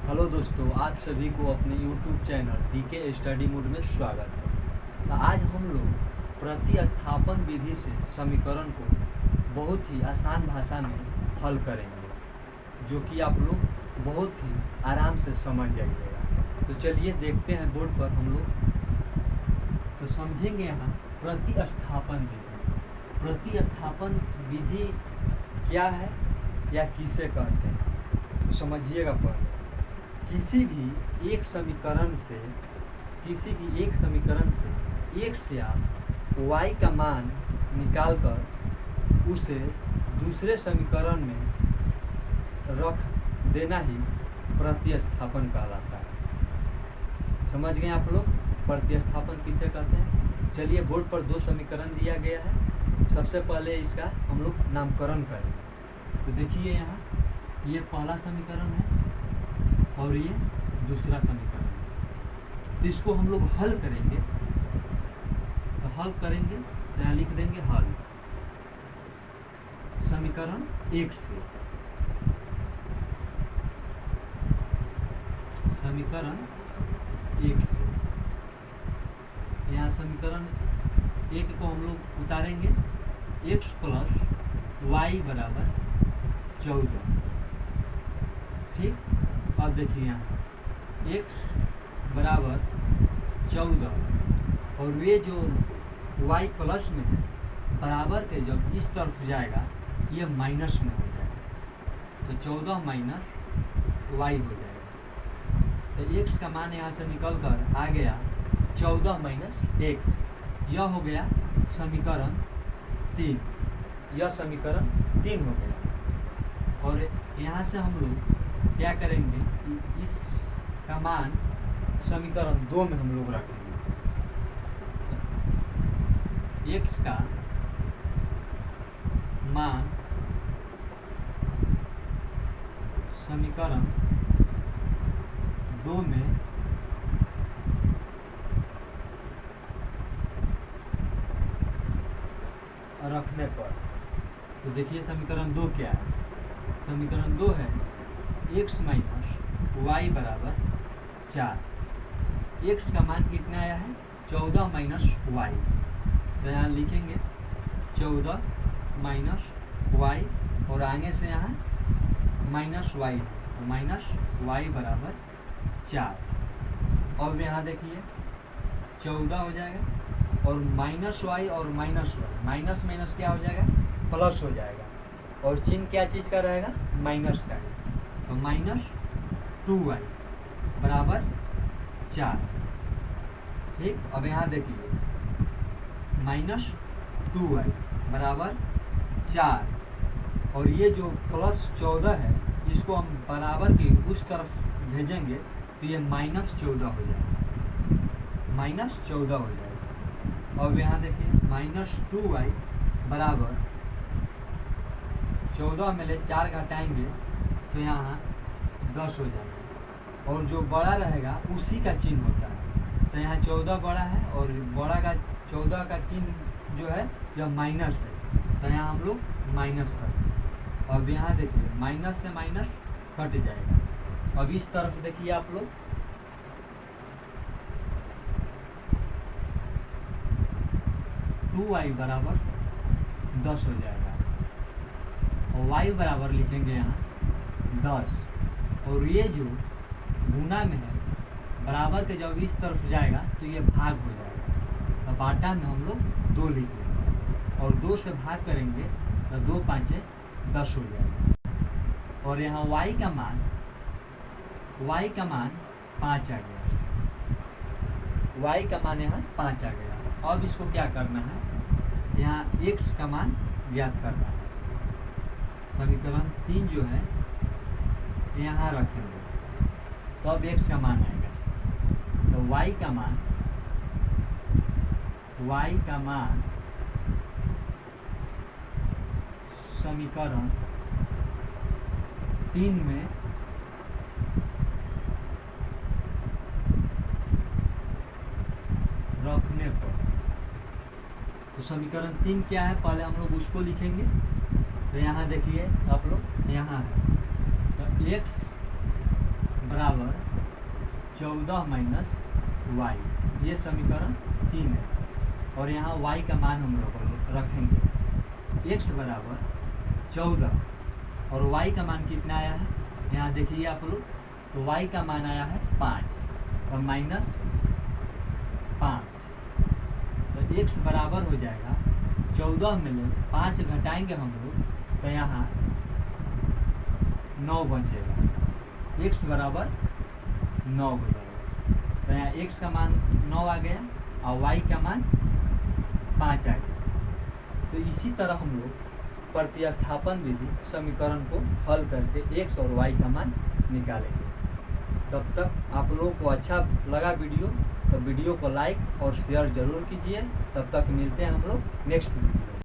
Hello दोस्तों, आप सभी को अपने YouTube channel DK study mode में स्वागत है। तो आज हम लोग प्रतिस्थापन विधि से समीकरण को बहुत ही आसान भाषा में हल करेंगे, जो कि आप लोग बहुत ही आराम से समझ जाइएगा। तो चलिए देखते हैं बोर्ड पर हम लोग। तो समझेंगे यहाँ प्रतिस्थापन विधि। प्रतिस्थापन विधि क्या है या किसे कहते हैं, तो समझिएगा। पहले किसी भी एक समीकरण से एक से आप y का मान निकालकर उसे दूसरे समीकरण में रख देना ही प्रतिस्थापन कहलाता है। समझ गए आप लोग प्रतिस्थापन किसे कहते हैं। चलिए बोर्ड पर दो समीकरण दिया गया है। सबसे पहले इसका हम लोग नामकरण करेंगे। तो देखिए यहाँ ये पहला समीकरण है और ये दूसरा समीकरण है। तो इसको हम लोग हल करेंगे। तो यहाँ लिख देंगे हल समीकरण एक से। यहाँ समीकरण एक को हम लोग उतारेंगे x प्लस वाई बराबर 14। ठीक, अब देखिए यहाँ x बराबर 14 और ये जो y प्लस में है बराबर के जब इस तरफ जाएगा ये माइनस में हो जाएगा। तो 14 माइनस वाई हो जाएगा। तो x का मान यहाँ से निकल कर आ गया 14 माइनस एक्स। यह हो गया समीकरण 3। यह समीकरण 3 हो गया। और यहाँ से हम लोग क्या करेंगे, इसका मान समीकरण 2 में हम लोग रखेंगे। x का मान समीकरण 2 में रखने पर, तो देखिए समीकरण 2 क्या है। समीकरण 2 है x माइनस वाई बराबर 4। x का मान कितना आया है 14 माइनस वाई। तो यहाँ लिखेंगे 14 माइनस वाई और आगे से यहाँ माइनस वाई, तो माइनस वाई बराबर 4। और यहाँ देखिए 14 हो जाएगा और माइनस वाई और माइनस वाई, माइनस माइनस क्या हो जाएगा, प्लस हो जाएगा। और चिन्ह क्या चीज़ का रहेगा, माइनस का है। तो माइनस 2y बराबर 4। ठीक, अब यहाँ देखिए माइनस 2y बराबर 4 और ये जो प्लस 14 है इसको हम बराबर की उस तरफ भेजेंगे तो ये माइनस 14 हो जाएगा। माइनस 14 हो जाएगा। अब यहाँ देखिए माइनस 2y बराबर 14 में ले 4 घटाएंगे तो यहाँ 10 हो जाएगा। और जो बड़ा रहेगा उसी का चिन्ह होता है। तो यहाँ 14 बड़ा है और बड़ा का 14 का चिन्ह जो है यह माइनस है। तो यहाँ हम लोग माइनस करते हैं। अब यहाँ देखिए माइनस से माइनस कट जाएगा। अब इस तरफ देखिए आप लोग 2y बराबर 10 हो जाएगा और y बराबर लिखेंगे यहाँ 10। और ये जो गुना में है बराबर के जब इस तरफ जाएगा तो ये भाग हो जाएगा। तो बाटा में हम लोग 2 लिखेंगे और 2 से भाग करेंगे तो 2 5 10 हो जाएगा। और यहाँ y का मान 5 आ गया। y का मान यहाँ 5 आ गया। अब इसको क्या करना है, यहाँ x का मान ज्ञात करना है। समीकरण 3 जो है यहाँ रखेंगे तो अब x का मान आएगा। तो y का मान समीकरण 3 में रखने पर, तो समीकरण 3 क्या है पहले हम लोग उसको लिखेंगे। तो यहाँ देखिए आप लोग यहाँ है तो x बराबर 14 माइनस वाई, ये समीकरण 3 है। और यहाँ y का मान हम लोग रखेंगे, x बराबर 14 और y का मान कितना आया है, यहाँ देखिए आप लोग, तो y का मान आया है 5 और माइनस 5, तो x बराबर हो जाएगा 14 में 5 घटाएंगे हम लोग तो यहाँ 9 बचेगा, x बराबर 9 हो जाएगा। तो यहाँ x का मान 9 आ गया और y का मान 5 आ गया। तो इसी तरह हम लोग प्रतिस्थापन विधि समीकरण को हल करके x और y का मान निकालेंगे। तब तक आप लोगों को अच्छा लगा वीडियो तो वीडियो को लाइक और शेयर जरूर कीजिए। तब तक मिलते हैं हम लोग नेक्स्ट वीडियो।